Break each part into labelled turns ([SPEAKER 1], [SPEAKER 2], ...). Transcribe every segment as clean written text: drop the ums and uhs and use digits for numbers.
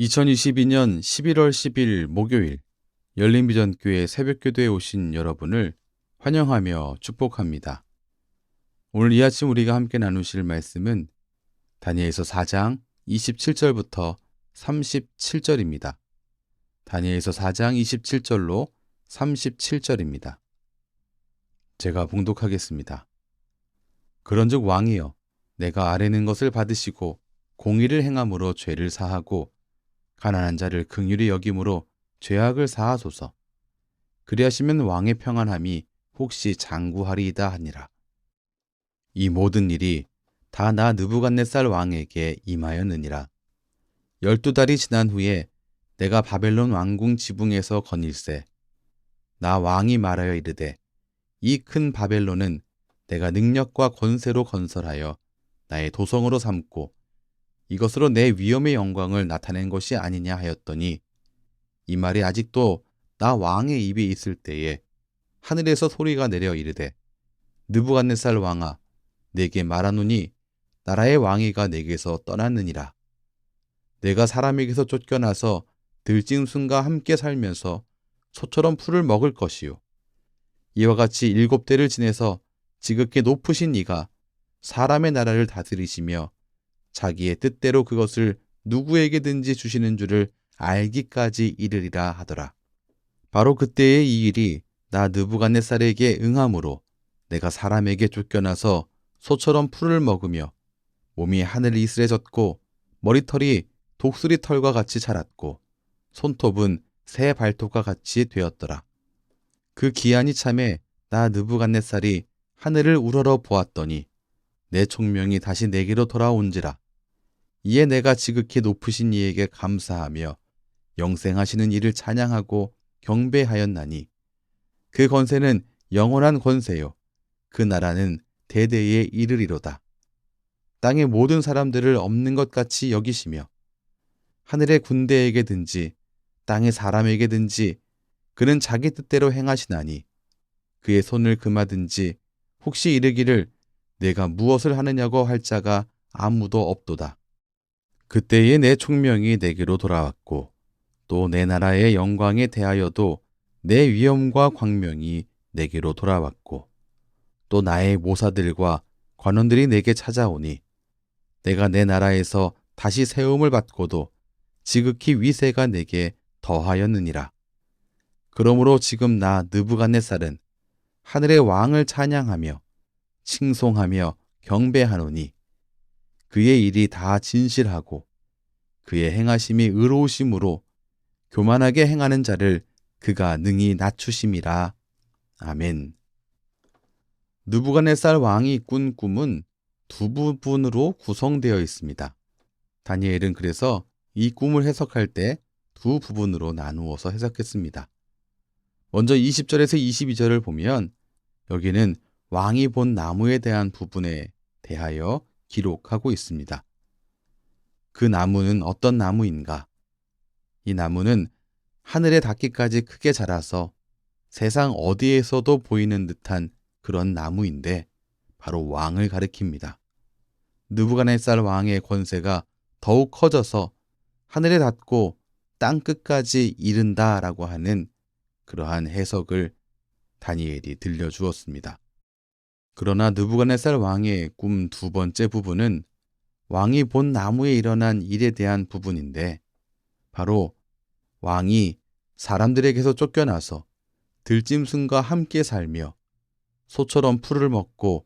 [SPEAKER 1] 2022년 11월 10일 목요일 열린비전교회 새벽기도에 오신 여러분을 환영하며 축복합니다. 오늘 이 아침 우리가 함께 나누실 말씀은 다니엘서 4장 27절부터 37절입니다. 다니엘서 4장 27절로 37절입니다. 제가 봉독하겠습니다. 그런즉 왕이여, 내가 아뢰는 것을 받으시고 공의를 행함으로 죄를 사하고 가난한 자를 긍휼히 여김으로 죄악을 사하소서. 그리하시면 왕의 평안함이 혹시 장구하리이다 하니라. 이 모든 일이 다 나 느부갓네살 왕에게 임하였느니라. 12달이 지난 후에 내가 바벨론 왕궁 지붕에서 거닐세. 나 왕이 말하여 이르되, 이 큰 바벨론은 내가 능력과 권세로 건설하여 나의 도성으로 삼고 이것으로 내 위엄의 영광을 나타낸 것이 아니냐 하였더니, 이 말이 아직도 나 왕의 입에 있을 때에 하늘에서 소리가 내려 이르되, 느부갓네살 왕아, 내게 말하노니 나라의 왕위가 내게서 떠났느니라. 내가 사람에게서 쫓겨나서 들짐승과 함께 살면서 소처럼 풀을 먹을 것이요, 이와 같이 7대를 지내서 지극히 높으신 이가 사람의 나라를 다스리시며 자기의 뜻대로 그것을 누구에게든지 주시는 줄을 알기까지 이르리라 하더라. 바로 그때의 이 일이 나 느부갓네살에게 응함으로 내가 사람에게 쫓겨나서 소처럼 풀을 먹으며 몸이 하늘 이슬에 젖고 머리털이 독수리 털과 같이 자랐고 손톱은 새 발톱과 같이 되었더라. 그 기한이 참에 나 느부갓네살이 하늘을 우러러 보았더니 내 총명이 다시 내게로 돌아온지라. 이에 내가 지극히 높으신 이에게 감사하며 영생하시는 이를 찬양하고 경배하였나니, 그 권세는 영원한 권세요, 그 나라는 대대에 이르리로다. 땅의 모든 사람들을 없는 것 같이 여기시며 하늘의 군대에게든지 땅의 사람에게든지 그는 자기 뜻대로 행하시나니, 그의 손을 금하든지 혹시 이르기를 내가 무엇을 하느냐고 할 자가 아무도 없도다. 그때에 내 총명이 내게로 돌아왔고 또 내 나라의 영광에 대하여도 내 위엄과 광명이 내게로 돌아왔고 또 나의 모사들과 관원들이 내게 찾아오니, 내가 내 나라에서 다시 세움을 받고도 지극히 위세가 내게 더하였느니라. 그러므로 지금 나 느부갓네살은 하늘의 왕을 찬양하며 칭송하며 경배하노니, 그의 일이 다 진실하고 그의 행하심이 의로우심으로 교만하게 행하는 자를 그가 능히 낮추심이라. 아멘. 느부갓네살 왕이 꾼 꿈은 두 부분으로 구성되어 있습니다. 다니엘은 그래서 이 꿈을 해석할 때 두 부분으로 나누어서 해석했습니다. 먼저 20절에서 22절을 보면 여기는 왕이 본 나무에 대한 부분에 대하여 기록하고 있습니다. 그 나무는 어떤 나무인가? 이 나무는 하늘에 닿기까지 크게 자라서 세상 어디에서도 보이는 듯한 그런 나무인데 바로 왕을 가리킵니다. 느부갓네살 왕의 권세가 더욱 커져서 하늘에 닿고 땅 끝까지 이른다라고 하는 그러한 해석을 다니엘이 들려주었습니다. 그러나 느부갓네살 왕의 꿈 두 번째 부분은 왕이 본 나무에 일어난 일에 대한 부분인데, 바로 왕이 사람들에게서 쫓겨나서 들짐승과 함께 살며 소처럼 풀을 먹고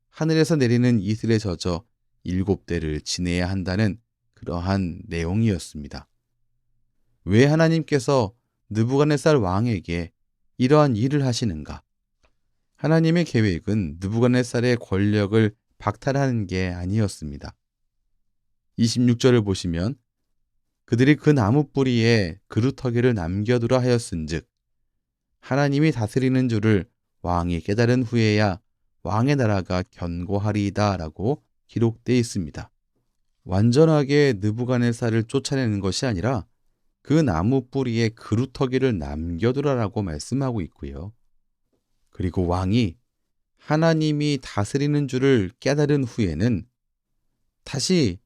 [SPEAKER 1] 하늘에서 내리는 이슬에 젖어 7대를 지내야 한다는 그러한 내용이었습니다. 왜 하나님께서 느부갓네살 왕에게 이러한 일을 하시는가? 하나님의 계획은 느부갓네살의 권력을 박탈하는 게 아니었습니다. 26절을 보시면 그들이 그 나무 뿌리에 그루터기를 남겨두라 하였은즉, 하나님이 다스리는 줄을 왕이 깨달은 후에야 왕의 나라가 견고하리이다 라고 기록되어 있습니다. 완전하게 느부갓네살을 쫓아내는 것이 아니라 그 나무 뿌리에 그루터기를 남겨두라라고 말씀하고 있고요. 그리고 왕이 하나님이 다스리는 줄을 깨달은 후에는 다시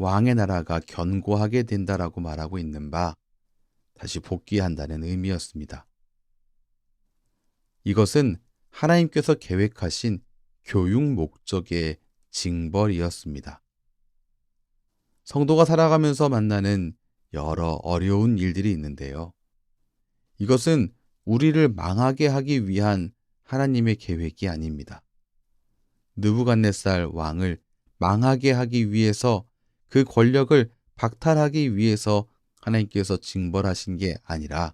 [SPEAKER 1] 왕의 나라가 견고하게 된다라고 말하고 있는 바 다시 복귀한다는 의미였습니다. 이것은 하나님께서 계획하신 교육 목적의 징벌이었습니다. 성도가 살아가면서 만나는 여러 어려운 일들이 있는데요. 이것은 우리를 망하게 하기 위한 하나님의 계획이 아닙니다. 느부갓네살 왕을 망하게 하기 위해서 그 권력을 박탈하기 위해서 하나님께서 징벌하신 게 아니라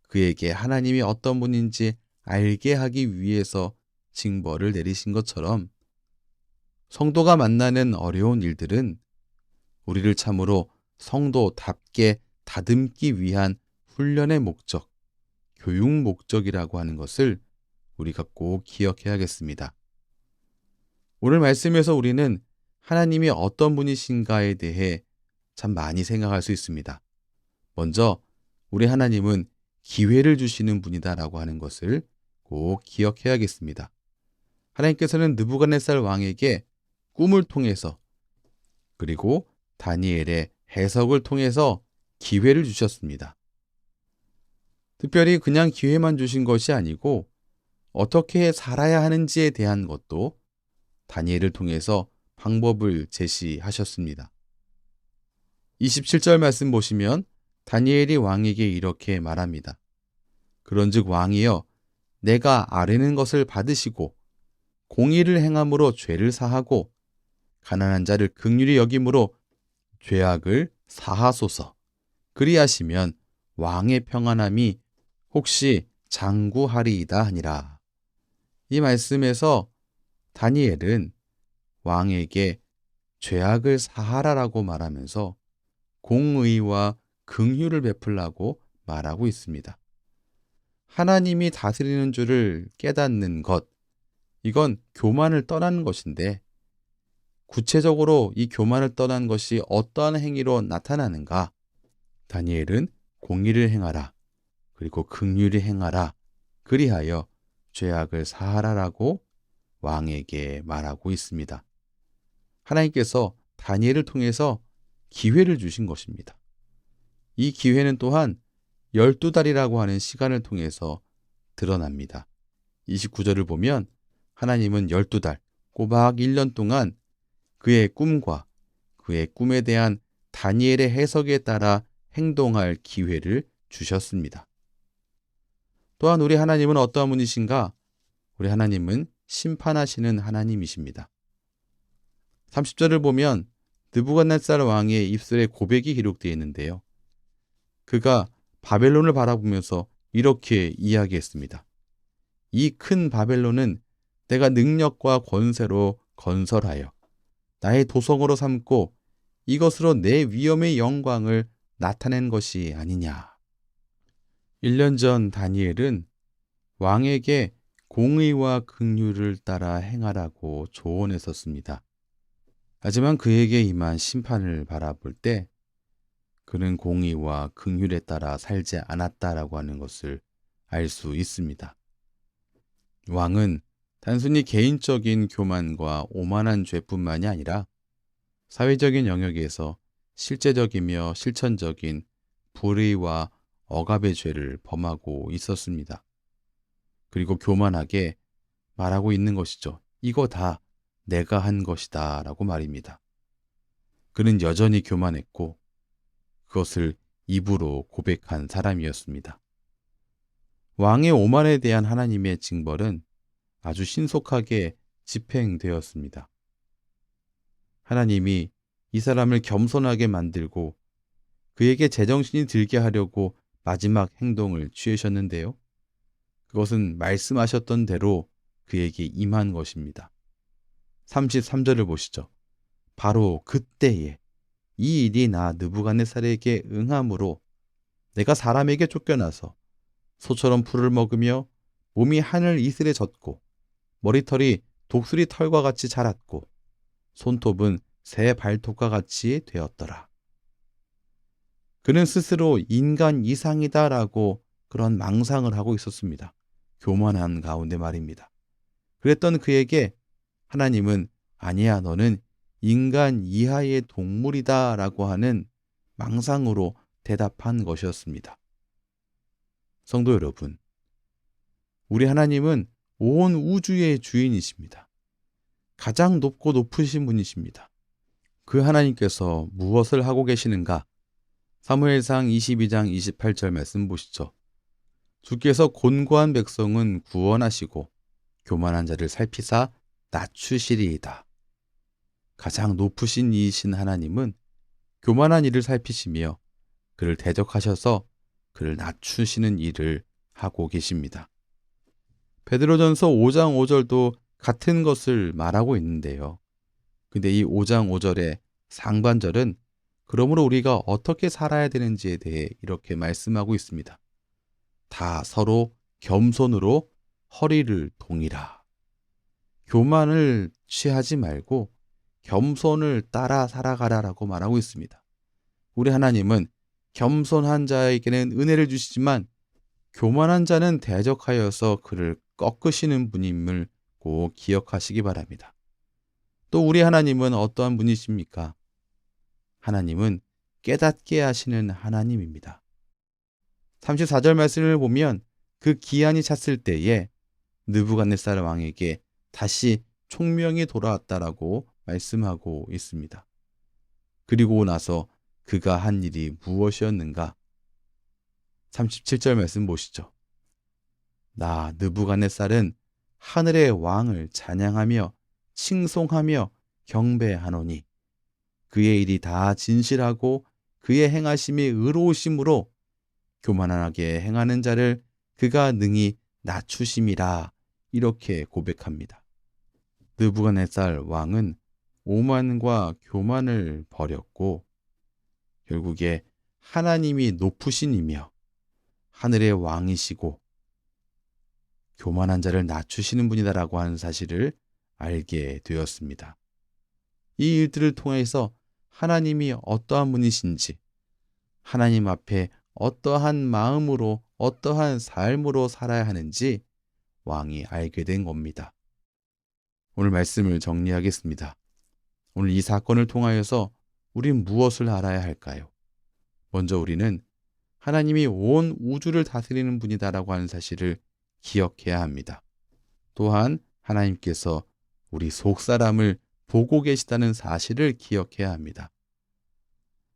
[SPEAKER 1] 그에게 하나님이 어떤 분인지 알게 하기 위해서 징벌을 내리신 것처럼 성도가 만나는 어려운 일들은 우리를 참으로 성도답게 다듬기 위한 훈련의 목적, 교육 목적이라고 하는 것을 우리가 꼭 기억해야겠습니다. 오늘 말씀에서 우리는 하나님이 어떤 분이신가에 대해 참 많이 생각할 수 있습니다. 먼저 우리 하나님은 기회를 주시는 분이다라고 하는 것을 꼭 기억해야겠습니다. 하나님께서는 느부갓네살 왕에게 꿈을 통해서 그리고 다니엘의 해석을 통해서 기회를 주셨습니다. 특별히 그냥 기회만 주신 것이 아니고 어떻게 살아야 하는지에 대한 것도 다니엘을 통해서 방법을 제시하셨습니다. 27절 말씀 보시면 다니엘이 왕에게 이렇게 말합니다. 그런즉 왕이여 내가 아뢰는 것을 받으시고 공의를 행함으로 죄를 사하고 가난한 자를 긍휼히 여김으로 죄악을 사하소서. 그리하시면 왕의 평안함이 혹시 장구하리이다 하니라. 이 말씀에서 다니엘은 왕에게 죄악을 사하라라고 말하면서 공의와 긍휼을 베풀라고 말하고 있습니다. 하나님이 다스리는 줄을 깨닫는 것, 이건 교만을 떠나는 것인데 구체적으로 이 교만을 떠난 것이 어떠한 행위로 나타나는가? 다니엘은 공의를 행하라, 그리고 긍휼히 행하라, 그리하여 죄악을 사하라라고 왕에게 말하고 있습니다. 하나님께서 다니엘을 통해서 기회를 주신 것입니다. 이 기회는 또한 12달이라고 하는 시간을 통해서 드러납니다. 29절을 보면 하나님은 12달, 꼬박 1년 동안 그의 꿈과 그의 꿈에 대한 다니엘의 해석에 따라 행동할 기회를 주셨습니다. 또한 우리 하나님은 어떠한 분이신가? 우리 하나님은 심판하시는 하나님이십니다. 30절을 보면 느부갓네살 왕의 입술에 고백이 기록되어 있는데요. 그가 바벨론을 바라보면서 이렇게 이야기했습니다. 이 큰 바벨론은 내가 능력과 권세로 건설하여 나의 도성으로 삼고 이것으로 내 위엄의 영광을 나타낸 것이 아니냐. 1년 전 다니엘은 왕에게 공의와 긍휼을 따라 행하라고 조언했었습니다. 하지만 그에게 임한 심판을 바라볼 때 그는 공의와 긍휼에 따라 살지 않았다라고 하는 것을 알 수 있습니다. 왕은 단순히 개인적인 교만과 오만한 죄뿐만이 아니라 사회적인 영역에서 실제적이며 실천적인 불의와 억압의 죄를 범하고 있었습니다. 그리고 교만하게 말하고 있는 것이죠. 이거 다 내가 한 것이다 라고 말입니다. 그는 여전히 교만했고 그것을 입으로 고백한 사람이었습니다. 왕의 오만에 대한 하나님의 징벌은 아주 신속하게 집행되었습니다. 하나님이 이 사람을 겸손하게 만들고 그에게 제정신이 들게 하려고 마지막 행동을 취하셨는데요. 그것은 말씀하셨던 대로 그에게 임한 것입니다. 33절을 보시죠. 바로 그때에 이 일이 나 느부갓네살에게 응함으로 내가 사람에게 쫓겨나서 소처럼 풀을 먹으며 몸이 하늘 이슬에 젖고 머리털이 독수리 털과 같이 자랐고 손톱은 새 발톱과 같이 되었더라. 그는 스스로 인간 이상이다라고 그런 망상을 하고 있었습니다. 교만한 가운데 말입니다. 그랬던 그에게 하나님은 아니야, 너는 인간 이하의 동물이다라고 하는 망상으로 대답한 것이었습니다. 성도 여러분, 우리 하나님은 온 우주의 주인이십니다. 가장 높고 높으신 분이십니다. 그 하나님께서 무엇을 하고 계시는가? 사무엘상 22장 28절 말씀 보시죠. 주께서 곤고한 백성은 구원하시고 교만한 자를 살피사 낮추시리이다. 가장 높으신 이이신 하나님은 교만한 이를 살피시며 그를 대적하셔서 그를 낮추시는 일을 하고 계십니다. 베드로전서 5장 5절도 같은 것을 말하고 있는데요. 근데 이 5장 5절의 상반절은 그러므로 우리가 어떻게 살아야 되는지에 대해 이렇게 말씀하고 있습니다. 다 서로 겸손으로 허리를 동이라. 교만을 취하지 말고 겸손을 따라 살아가라라고 말하고 있습니다. 우리 하나님은 겸손한 자에게는 은혜를 주시지만 교만한 자는 대적하여서 그를 꺾으시는 분임을 꼭 기억하시기 바랍니다. 또 우리 하나님은 어떠한 분이십니까? 하나님은 깨닫게 하시는 하나님입니다. 34절 말씀을 보면 그 기한이 찼을 때에 느부갓네살 왕에게 다시 총명이 돌아왔다라고 말씀하고 있습니다. 그리고 나서 그가 한 일이 무엇이었는가? 37절 말씀 보시죠. 나 느부갓네살은 하늘의 왕을 찬양하며 칭송하며 경배하노니 그의 일이 다 진실하고 그의 행하심이 의로우심으로 교만하게 행하는 자를 그가 능히 낮추심이라 이렇게 고백합니다. 느부갓네살 왕은 오만과 교만을 버렸고 결국에 하나님이 높으신 이며 하늘의 왕이시고 교만한 자를 낮추시는 분이다라고 하는 사실을 알게 되었습니다. 이 일들을 통해서 하나님이 어떠한 분이신지, 하나님 앞에 어떠한 마음으로, 어떠한 삶으로 살아야 하는지 왕이 알게 된 겁니다. 오늘 말씀을 정리하겠습니다. 오늘 이 사건을 통하여서 우린 무엇을 알아야 할까요? 먼저 우리는 하나님이 온 우주를 다스리는 분이다라고 하는 사실을 기억해야 합니다. 또한 하나님께서 우리 속사람을 보고 계시다는 사실을 기억해야 합니다.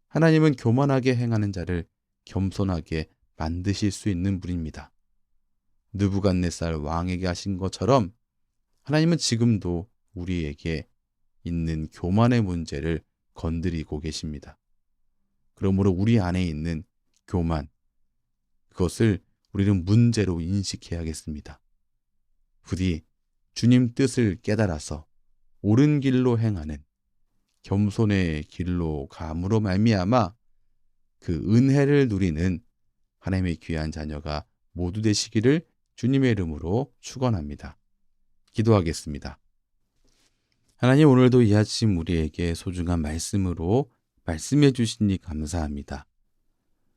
[SPEAKER 1] 하나님은 교만하게 행하는 자를 겸손하게 만드실 수 있는 분입니다. 느부갓네살 왕에게 하신 것처럼 하나님은 지금도 우리에게 있는 교만의 문제를 건드리고 계십니다. 그러므로 우리 안에 있는 교만, 그것을 우리는 문제로 인식해야겠습니다. 부디 주님 뜻을 깨달아서 옳은 길로 행하는 겸손의 길로 감으로 말미암아 그 은혜를 누리는 하나님의 귀한 자녀가 모두 되시기를 주님의 이름으로 축원합니다. 기도하겠습니다. 하나님, 오늘도 이 아침 우리에게 소중한 말씀으로 말씀해 주시니 감사합니다.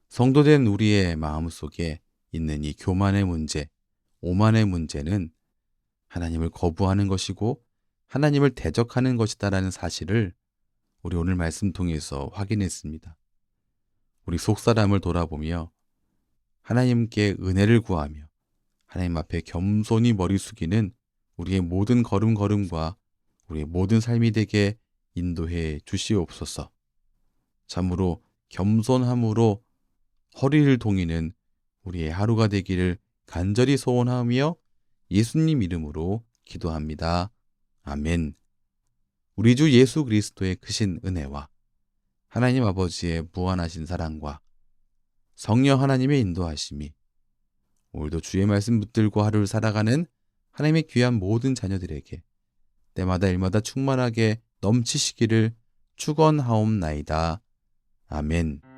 [SPEAKER 1] 성도된 우리의 마음속에 있는 이 교만의 문제, 오만의 문제는 하나님을 거부하는 것이고 하나님을 대적하는 것이다라는 사실을 우리 오늘 말씀 통해서 확인했습니다. 우리 속사람을 돌아보며 하나님께 은혜를 구하며 하나님 앞에 겸손히 머리 숙이는 우리의 모든 걸음걸음과 우리의 모든 삶이 되게 인도해 주시옵소서. 참으로 겸손함으로 허리를 동이는 우리의 하루가 되기를 간절히 소원하며 예수님 이름으로 기도합니다. 아멘. 우리 주 예수 그리스도의 크신 은혜와 하나님 아버지의 무한하신 사랑과 성령 하나님의 인도하심이 오늘도 주의 말씀 붙들고 하루를 살아가는 하나님의 귀한 모든 자녀들에게 때마다 일마다 충만하게 넘치시기를 축원하옵나이다. 아멘.